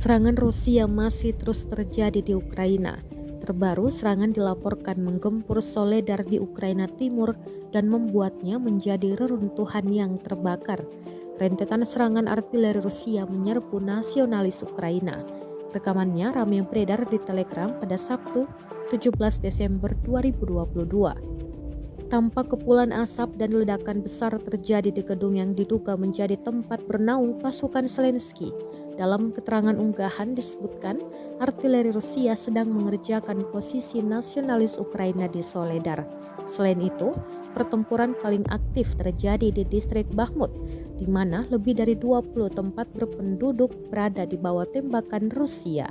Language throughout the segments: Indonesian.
Serangan Rusia masih terus terjadi di Ukraina. Terbaru, serangan dilaporkan menggempur Soledar di Ukraina Timur dan membuatnya menjadi reruntuhan yang terbakar. Rentetan serangan artileri Rusia menyerbu nasionalis Ukraina. Rekamannya ramai beredar di Telegram pada Sabtu, 17 Desember 2022. Tampak kepulan asap dan ledakan besar terjadi di gedung yang diduga menjadi tempat bernaung pasukan Zelensky. Dalam keterangan unggahan disebutkan, artileri Rusia sedang mengerjakan posisi nasionalis Ukraina di Soledar. Selain itu, pertempuran paling aktif terjadi di distrik Bakhmut, di mana lebih dari 20 tempat berpenduduk berada di bawah tembakan Rusia.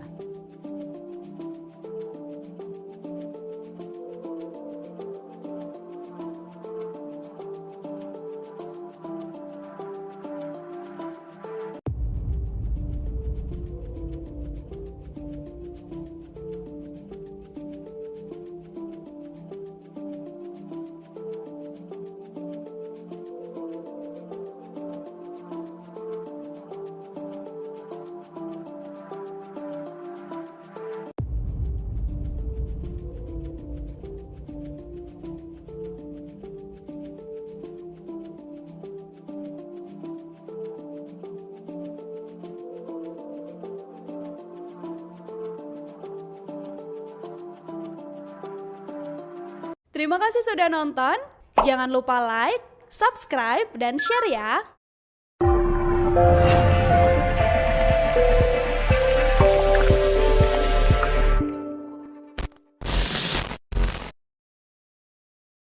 Terima kasih sudah nonton. Jangan lupa like, subscribe, dan share ya.